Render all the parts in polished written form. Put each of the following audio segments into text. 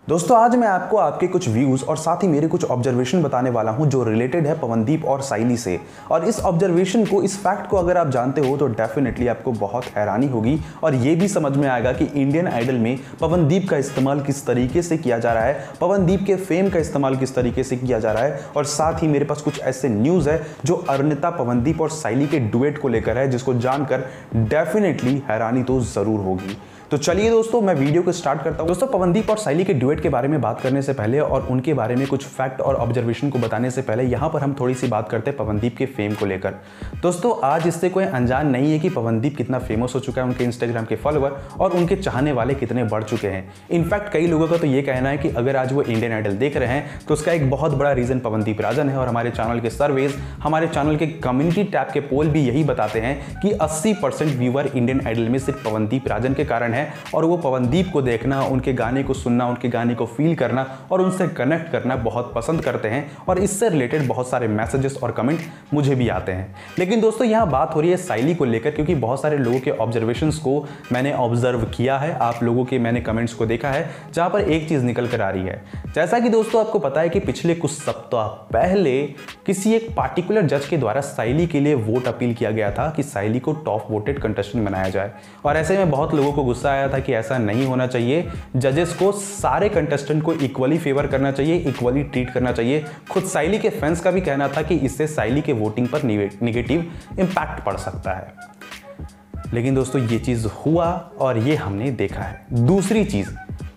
दोस्तों आज मैं आपको आपके कुछ व्यूज़ और साथ ही मेरे कुछ ऑब्जर्वेशन बताने वाला हूं जो रिलेटेड है पवनदीप और साइली से। और इस ऑब्जर्वेशन को, इस फैक्ट को अगर आप जानते हो तो डेफिनेटली आपको बहुत हैरानी होगी और ये भी समझ में आएगा कि इंडियन आइडल में पवनदीप का इस्तेमाल किस तरीके से किया जा रहा है, पवनदीप के फेम का इस्तेमाल किस तरीके से किया जा रहा है। और साथ ही मेरे पास कुछ ऐसे न्यूज़ है जो अरुणिता, पवनदीप और साइली के डुएट को लेकर है, जिसको जानकर डेफिनेटली हैरानी तो ज़रूर होगी। तो चलिए दोस्तों मैं वीडियो को स्टार्ट करता हूं। दोस्तों पवनदीप और साइली के डुएट के बारे में बात करने से पहले और उनके बारे में कुछ फैक्ट और ऑब्जर्वेशन को बताने से पहले यहां पर हम थोड़ी सी बात करते हैं पवनदीप के फेम को लेकर। दोस्तों आज इससे कोई अनजान नहीं है कि पवनदीप कितना फेमस हो चुका है, उनके इंस्टाग्राम के फॉलोअर और उनके चाहने वाले कितने बढ़ चुके हैं। इनफैक्ट कई लोगों का तो ये कहना है कि अगर आज वो इंडियन आइडल देख रहे हैं तो उसका एक बहुत बड़ा रीजन पवनदीप राजन है। और हमारे चैनल के सर्वेज, हमारे चैनल के कम्युनिटी टैब के पोल भी यही बताते हैं कि 80% व्यूअर इंडियन आइडल में सिर्फ पवनदीप राजन के कारण है और वो पवनदीप को देखना, उनके गाने को सुनना, उनके गाने को फील करना और उनसे कनेक्ट करना बहुत पसंद करते हैं। और इससे रिलेटेड बहुत सारे मैसेजेस और कमेंट मुझे भी आते हैं। लेकिन दोस्तों यहाँ बात हो रही है साइली को लेकर, क्योंकि बहुत सारे लोगों के ऑब्जर्वेशंस को मैंने ऑब्जर्व किया है, आप लोगों के मैंने कमेंट्स को देखा है, जहां पर एक चीज निकल कर आ रही है। जैसा कि दोस्तों आपको पता है कि पिछले कुछ सप्ताह पहले किसी एक पार्टिकुलर जज के द्वारा साइली के लिए वोट अपील किया गया था कि साइली को टॉप वोटेड कंटेस्टेंट बनाया जाए। और ऐसे में बहुत लोगों को गुस्सा आया था कि ऐसा नहीं होना चाहिए, जजेस को सारे कंटेस्टेंट को इक्वली फेवर करना चाहिए, इक्वली ट्रीट करना चाहिए। खुद साइली के फैंस का भी कहना था कि इससे साइली के वोटिंग पर नेगेटिव इंपैक्ट पड़ सकता है। लेकिन दोस्तों ये चीज हुआ और ये हमने देखा है। दूसरी चीज,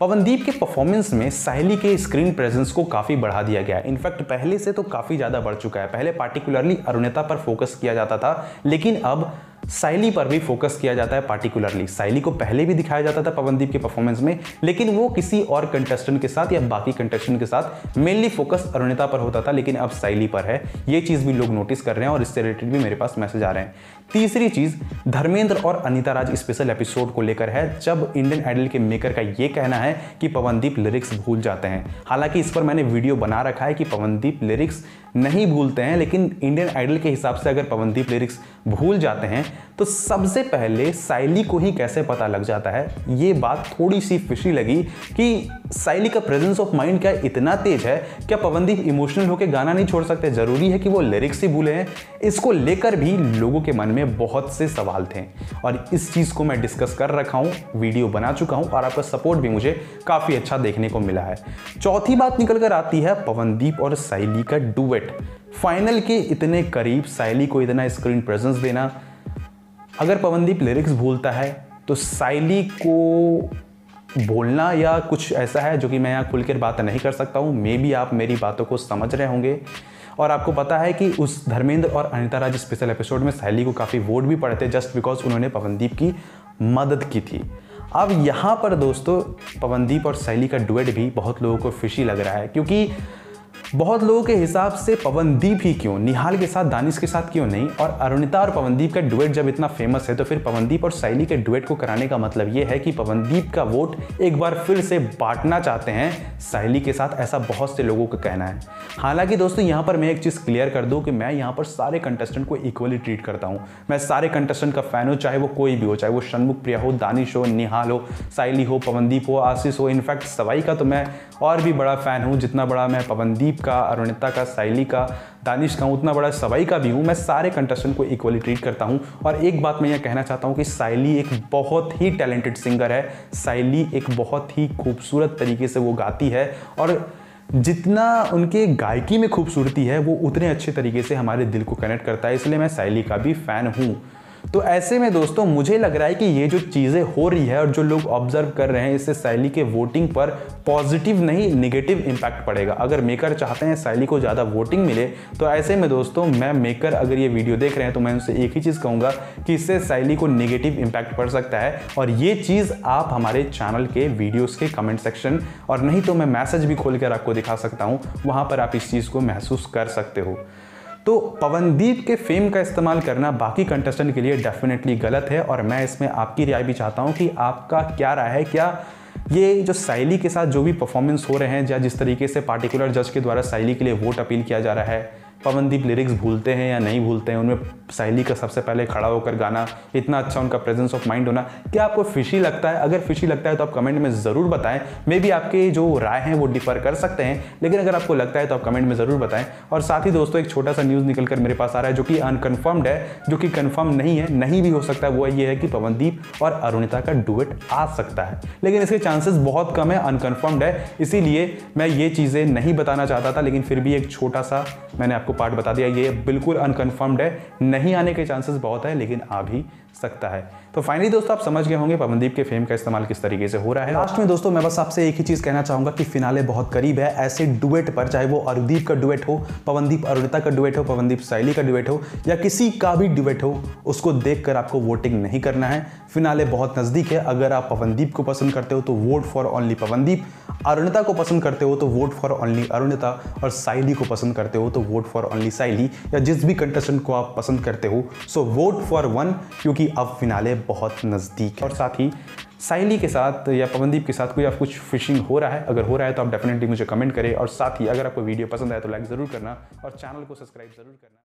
पवनदीप के परफॉर्मेंस में साइली के स्क्रीन प्रेजेंस को काफी बढ़ा दिया गया है। इनफैक्ट पहले से तो काफी ज्यादा बढ़ चुका है। पहले पार्टिकुलरली अरुणिता पर फोकस किया जाता था, लेकिन अब साइली पर भी फोकस किया जाता है। पार्टिकुलरली साइली को पहले भी दिखाया जाता था पवनदीप के परफॉर्मेंस में, लेकिन वो किसी और कंटेस्टेंट के साथ या बाकी कंटेस्टेंट के साथ मेनली फोकस अरुणिता पर होता था, लेकिन अब साइली पर है। ये चीज भी लोग नोटिस कर रहे हैं और इससे रिलेटेड भी मेरे पास मैसेज आ रहे हैं। तीसरी चीज, धर्मेंद्र और अनीता राज स्पेशल एपिसोड को लेकर है, जब इंडियन आइडल के मेकर का ये कहना है कि पवनदीप लिरिक्स भूल जाते हैं। हालांकि इस पर मैंने वीडियो बना रखा है कि पवनदीप लिरिक्स नहीं भूलते हैं, लेकिन इंडियन आइडल के हिसाब से अगर पवनदीप लिरिक्स भूल जाते हैं तो सबसे पहले साइली को ही कैसे पता लग जाता है। ये बात थोड़ी सी फिशी लगी कि साइली का प्रेजेंस ऑफ माइंड क्या इतना तेज है, क्या पवनदीप इमोशनल होकर गाना नहीं छोड़ सकते, जरूरी है कि वो लिरिक्स ही भूले हैं। इसको लेकर भी लोगों के मन में बहुत से सवाल थे और इस चीज को मैं डिस्कस कर रखा हूं, वीडियो बना चुका हूं और आपका सपोर्ट भी मुझे काफी अच्छा देखने को मिला है। चौथी बात निकल कर आती है पवनदीप और साइली का डुएट। फाइनल के इतने करीब साइली को इतना स्क्रीन प्रेजेंस देना, अगर पवनदीप लिरिक्स भूलता है तो साइली को बोलना या कुछ ऐसा है जो कि मैं यहाँ खुलकर बात नहीं कर सकता हूँ। मे बी आप मेरी बातों को समझ रहे होंगे। और आपको पता है कि उस धर्मेंद्र और अनीता राज स्पेशल एपिसोड में साइली को काफ़ी वोट भी पड़े थे जस्ट बिकॉज उन्होंने पवनदीप की मदद की थी। अब यहाँ पर दोस्तों पवनदीप और साइली का डुएट भी बहुत लोगों को फिशी लग रहा है, क्योंकि बहुत लोगों के हिसाब से पवनदीप ही क्यों, निहाल के साथ, दानिश के साथ क्यों नहीं। और अरुणिता और पवनदीप का डुएट जब इतना फेमस है तो फिर पवनदीप और साइली के डुएट को कराने का मतलब ये है कि पवनदीप का वोट एक बार फिर से बांटना चाहते हैं साइली के साथ, ऐसा बहुत से लोगों का कहना है। हालांकि दोस्तों यहाँ पर मैं एक चीज़ क्लियर कर दूँ कि मैं यहाँ पर सारे कंटेस्टेंट को इक्वली ट्रीट करता हूँ। मैं सारे कंटेस्टेंट का फैन हूँ, चाहे वो कोई भी हो, चाहे वो षणमुख प्रिया हो, दानिश हो, निहाल हो, साइली हो, पवनदीप हो, आशीष हो। इनफैक्ट सवाई का तो मैं और भी बड़ा फैन हूँ। जितना बड़ा मैं पवनदीप का, अरुणिता का, साइली का, दानिश का, उतना बड़ा सवाई का भी हूँ। मैं सारे कंटेस्टेंट को इक्वली ट्रीट करता हूँ। और एक बात मैं यह कहना चाहता हूँ कि साइली एक बहुत ही टैलेंटेड सिंगर है। साइली एक बहुत ही खूबसूरत तरीके से वो गाती है और जितना उनके गायकी में खूबसूरती है वो उतने अच्छे तरीके से हमारे दिल को कनेक्ट करता है। इसलिए मैं साइली का भी फैन हूँ। तो ऐसे में दोस्तों मुझे लग रहा है कि ये जो चीज़ें हो रही है और जो लोग ऑब्जर्व कर रहे हैं, इससे साइली के वोटिंग पर पॉजिटिव नहीं नेगेटिव इंपैक्ट पड़ेगा। अगर मेकर चाहते हैं साइली को ज़्यादा वोटिंग मिले तो ऐसे में दोस्तों मैं मेकर अगर ये वीडियो देख रहे हैं तो मैं उनसे एक ही चीज़ कहूँगा कि इससे साइली को नेगेटिव इंपैक्ट पड़ सकता है। और ये चीज़ आप हमारे चैनल के वीडियोज़ के कमेंट सेक्शन और नहीं तो मैं मैसेज भी खोल कर आपको दिखा सकता हूँ, वहाँ पर आप इस चीज़ को महसूस कर सकते हो। तो पवनदीप के फेम का इस्तेमाल करना बाकी कंटेस्टेंट के लिए डेफिनेटली गलत है और मैं इसमें आपकी राय भी चाहता हूं कि आपका क्या राय है। क्या ये जो साइली के साथ जो भी परफॉर्मेंस हो रहे हैं या जिस तरीके से पार्टिकुलर जज के द्वारा साइली के लिए वोट अपील किया जा रहा है, पवनदीप लिरिक्स भूलते हैं या नहीं भूलते हैं, उनमें साइली का सबसे पहले खड़ा होकर गाना, इतना अच्छा उनका प्रेजेंस ऑफ माइंड होना, क्या आपको फिशी लगता है? अगर फिशी लगता है तो आप कमेंट में ज़रूर बताएं। मे बी आपके जो राय हैं वो डिफर कर सकते हैं, लेकिन अगर आपको लगता है तो आप कमेंट में ज़रूर बताएं। और साथ ही दोस्तों एक छोटा सा न्यूज़ निकल कर मेरे पास आ रहा है जो कि अनकन्फर्म्ड है, जो कि कन्फर्म नहीं है, नहीं भी हो सकता है। वो ये है कि पवनदीप और अरुणिता का डुएट आ सकता है, लेकिन इसके चांसेस बहुत कम है, अनकन्फर्म्ड है। इसीलिए मैं ये चीज़ें नहीं बताना चाहता था, लेकिन फिर भी एक छोटा सा मैंने आपको पार्ट बता दिया। ये बिल्कुल अनकन्फर्म्ड है, नहीं आने के चांसेस बहुत है, लेकिन आ भी सकता है। तो फाइनली दोस्तों आप समझ गए होंगे पवनदीप के फेम का इस्तेमाल किस तरीके से हो रहा है। लास्ट में दोस्तों मैं बस आपसे एक ही चीज़ कहना चाहूँगा कि फिनाले बहुत करीब है। ऐसे डुएट पर, चाहे वो अरुदीप का डुएट हो, पवनदीप अरुणिता का डुएट हो, पवनदीप साइली का डुएट हो, या किसी का भी डुएट हो, उसको देखकर आपको वोटिंग नहीं करना है। फिनाले बहुत नज़दीक है। अगर आप पवनदीप को पसंद करते हो तो vote for only Pawandeep, Arunita को पसंद करते हो तो वोट फॉर ओनली अरुणिता, और साइली को पसंद करते हो तो वोट फॉर ओनली साइली, या जिस भी कंटेस्टेंट को आप पसंद करते हो सो वोट फॉर वन, क्योंकि अब फिनाले बहुत नज़दीक है। और साथ ही साइली के साथ या पवनदीप के साथ कोई आप कुछ फिशिंग हो रहा है, अगर हो रहा है तो आप डेफिनेटली मुझे कमेंट करें। और साथ ही अगर आपको वीडियो पसंद आए तो लाइक ज़रूर करना और चैनल को सब्सक्राइब ज़रूर करना।